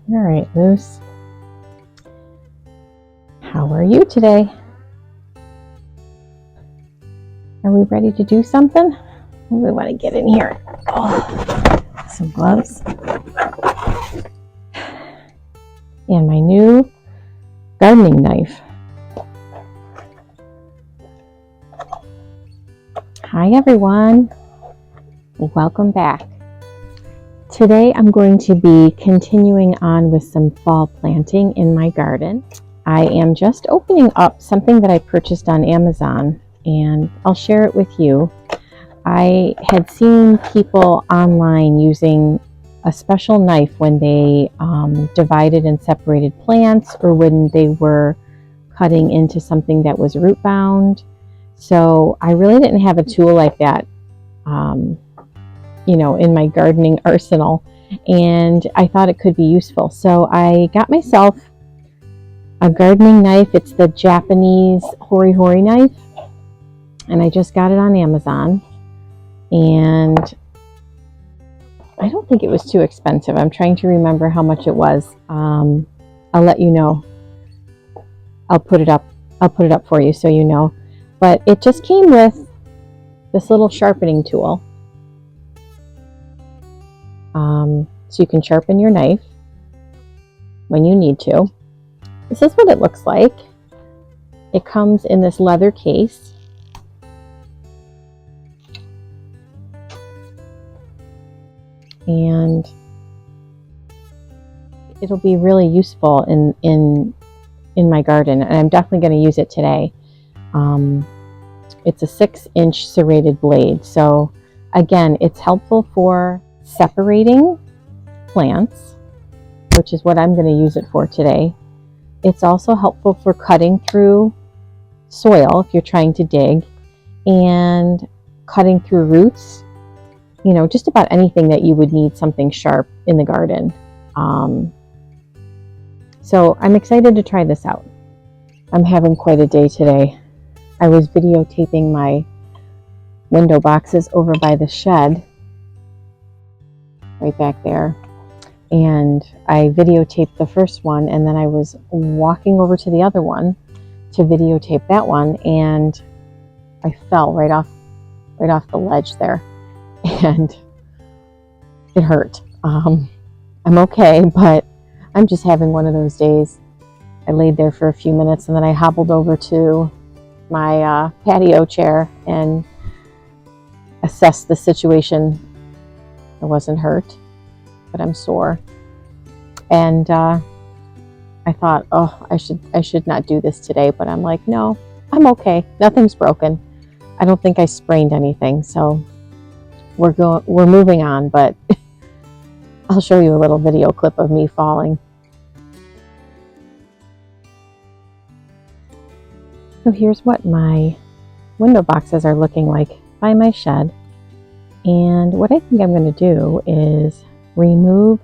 All right, Luce. How are you today? Are we ready to do something? We want to get in here. Oh, some gloves. And my new gardening knife. Hi everyone. Welcome back. Today I'm going to be continuing on with some fall planting in my garden. I am just opening up something that I purchased on Amazon, and I'll share it with you. I had seen people online using a special knife when they divided and separated plants, or when they were cutting into something that was root bound. So I really didn't have a tool like that in my gardening arsenal, and I thought it could be useful. So I got myself a gardening knife. It's the Japanese Hori Hori knife, and I just got it on Amazon, and I don't think it was too expensive. I'm trying to remember how much it was. I'll let you know. I'll put it up for you so you know. But it just came with this little sharpening tool. So you can sharpen your knife when you need to. This is what it looks like. It comes in this leather case. And it'll be really useful in my garden, and I'm definitely going to use it today. It's a 6-inch serrated blade, so again, it's helpful for separating plants, which is what I'm going to use it for today. It's also helpful for cutting through soil if you're trying to dig, and cutting through roots, just about anything that you would need something sharp in the garden. So I'm excited to try this out. I'm having quite a day today. I was videotaping my window boxes over by the shed, right back there. And I videotaped the first one, and then I was walking over to the other one to videotape that one, and I fell right off the ledge there, and it hurt. I'm okay, but I'm just having one of those days. I laid there for a few minutes, and then I hobbled over to my patio chair and assessed the situation. I wasn't hurt, but I'm sore. And I thought, I should not do this today, but I'm like, no, I'm okay. Nothing's broken. I don't think I sprained anything, so we're moving on, but I'll show you a little video clip of me falling. So here's what my window boxes are looking like by my shed. And what I think I'm going to do is remove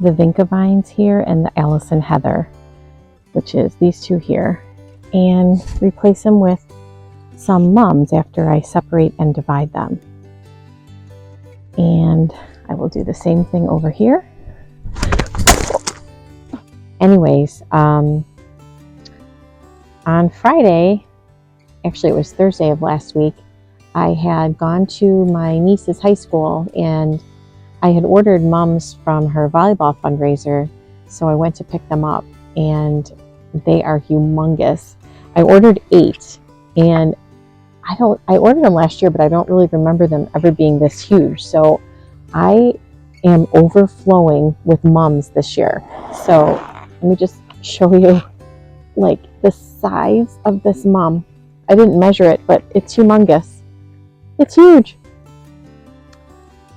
the Vinca vines here and the Allison Heather, which is these two here, and replace them with some mums after I separate and divide them. And I will do the same thing over here. Anyways, on Friday, actually it was Thursday of last week, I had gone to my niece's high school, and I had ordered mums from her volleyball fundraiser, so I went to pick them up, and they are humongous. I ordered 8, and I ordered them last year, but I don't really remember them ever being this huge. So I am overflowing with mums this year. So let me just show you like the size of this mum. I didn't measure it, but it's humongous. It's huge.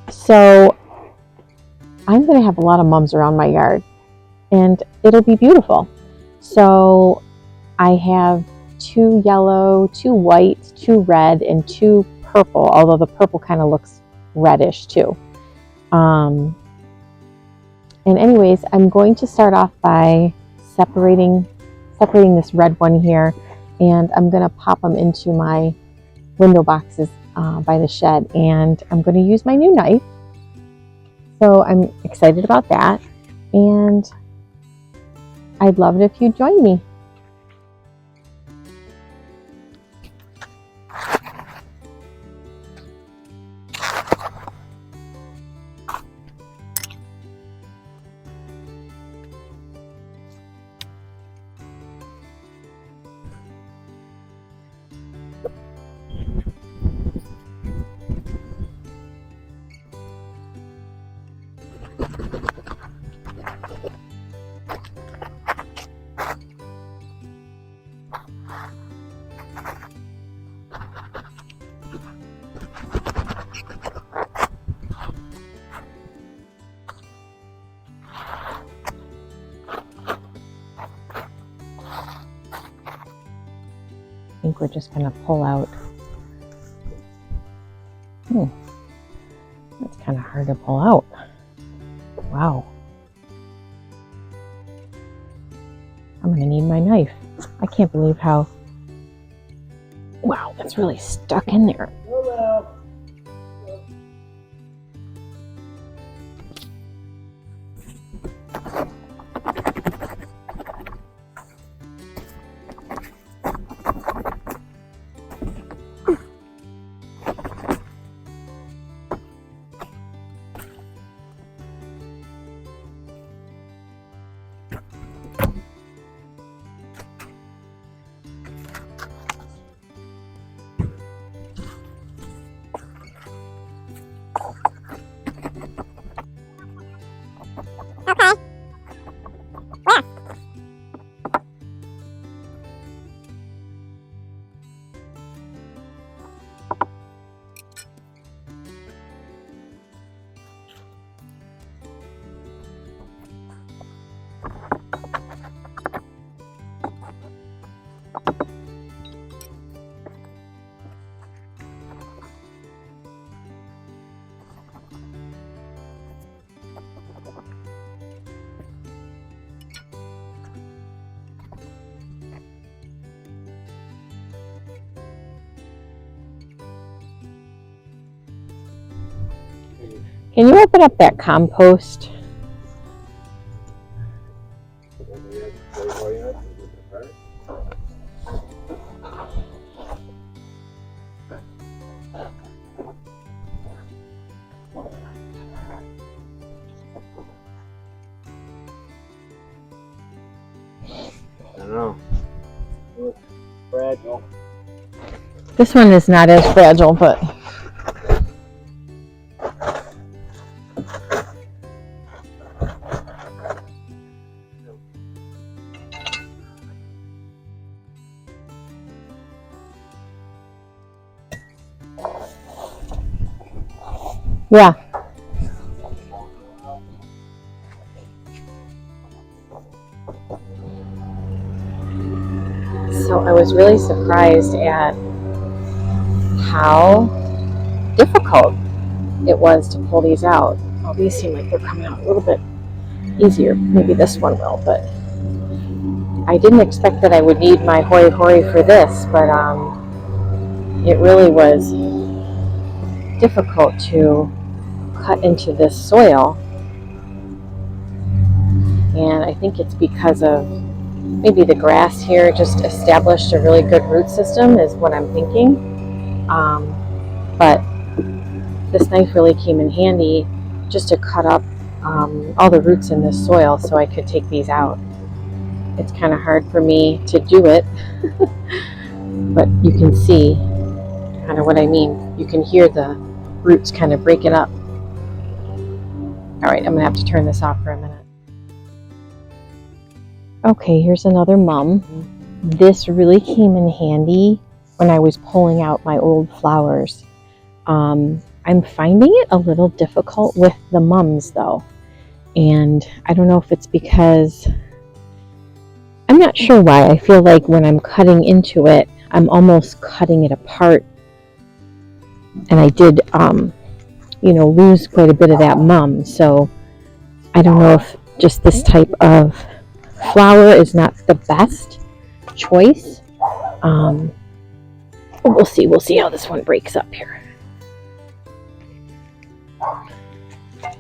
So I'm going to have a lot of mums around my yard, and it'll be beautiful. So I have 2 yellow, 2 white, 2 red, and 2 purple, although the purple kind of looks reddish too. And anyways, I'm going to start off by separating this red one here, and I'm going to pop them into my window boxes by the shed, and I'm going to use my new knife. So I'm excited about that, and I'd love it if you'd join me. I think we're just going to pull out. That's kind of hard to pull out. Wow. I'm going to need my knife. I can't believe how... Wow, that's really stuck in there. Hello. Can you open up that compost? I don't know. It's fragile. This one is not as fragile, but... Yeah. So I was really surprised at how difficult it was to pull these out. Well, these seem like they're coming out a little bit easier. Maybe this one will, but I didn't expect that I would need my Hori Hori for this, but it really was difficult to cut into this soil. And I think it's because of maybe the grass here just established a really good root system is what I'm thinking. But this knife really came in handy just to cut up all the roots in this soil so I could take these out. It's kind of hard for me to do it, but you can see kind of what I mean. You can hear the roots kind of break it up. All right, I'm gonna have to turn this off for a minute. Okay, here's another mum. This really came in handy when I was pulling out my old flowers. I'm finding it a little difficult with the mums though. And I don't know if it's because, I'm not sure why. I feel like when I'm cutting into it, I'm almost cutting it apart. And I did, lose quite a bit of that mum. So I don't know if just this type of flower is not the best choice. But we'll see. We'll see how this one breaks up here.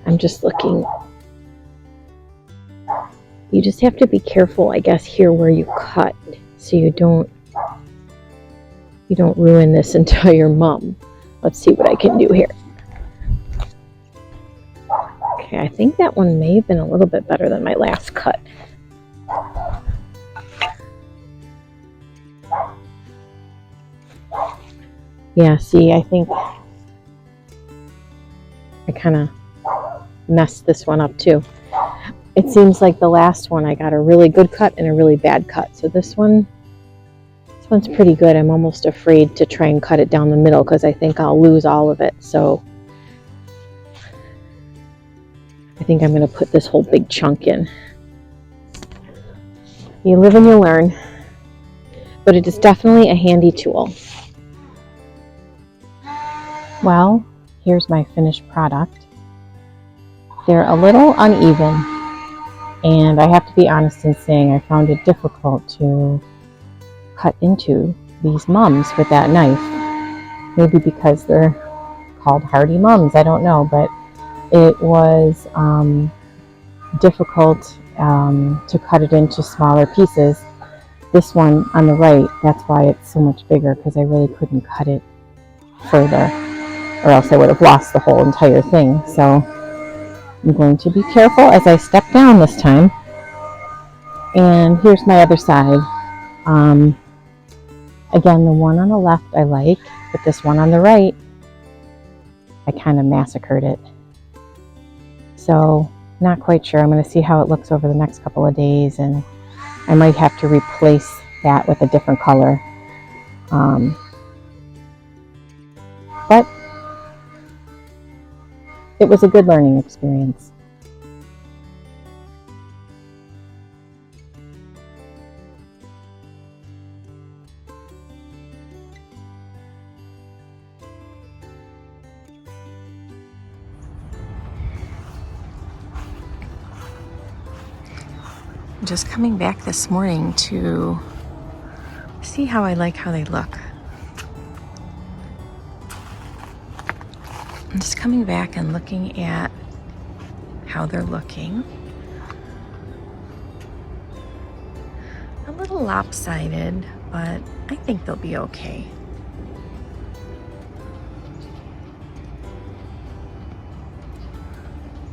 I'm I'm just looking. You just have to be careful, I guess, here where you cut, so you don't ruin this entire mum. Let's see what I can do here. Okay, I think that one may have been a little bit better than my last cut. Yeah, see, I think I kind of messed this one up too. It seems like the last one I got a really good cut and a really bad cut. So this one's pretty good. I'm almost afraid to try and cut it down the middle because I think I'll lose all of it. So I think I'm going to put this whole big chunk in. You live and you learn, but it is definitely a handy tool. Well, here's my finished product. They're a little uneven, and I have to be honest in saying I found it difficult to cut into these mums with that knife. Maybe because they're called hardy mums, I don't know, but it was difficult to cut it into smaller pieces. This one on the right, that's why it's so much bigger, because I really couldn't cut it further, or else I would have lost the whole entire thing. So I'm going to be careful as I step down this time. And here's my other side. Again, the one on the left I like, but this one on the right, I kind of massacred it. So not quite sure. I'm going to see how it looks over the next couple of days, and I might have to replace that with a different color. But it was a good learning experience. Just coming back this morning to see how I like how they look. I'm just coming back and looking at how they're looking. A little lopsided, but I think they'll be okay.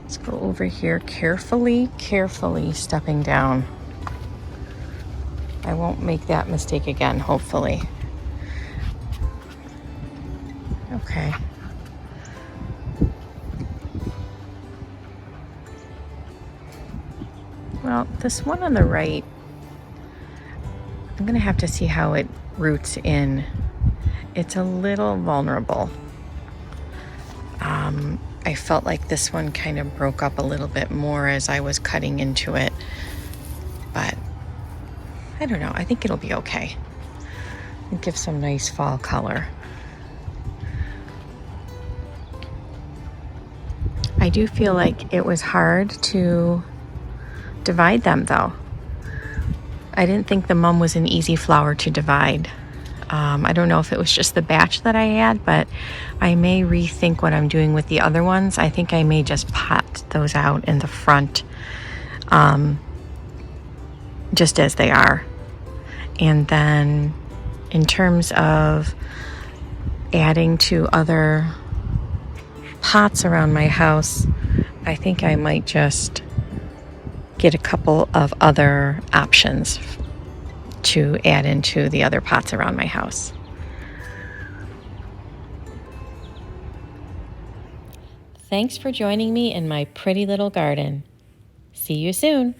Let's go over here carefully stepping down. I won't make that mistake again, hopefully. Okay. Well, this one on the right, I'm gonna have to see how it roots in. It's a little vulnerable. I felt like this one kind of broke up a little bit more as I was cutting into it, but I don't know, I think it'll be okay. It gives some nice fall color. I do feel like it was hard to divide them though. I didn't think the mum was an easy flower to divide. I don't know if it was just the batch that I had, but I may rethink what I'm doing with the other ones. I think I may just pot those out in the front, just as they are. And then in terms of adding to other pots around my house, I think I might just get a couple of other options to add into the other pots around my house. Thanks for joining me in my pretty little garden. See you soon.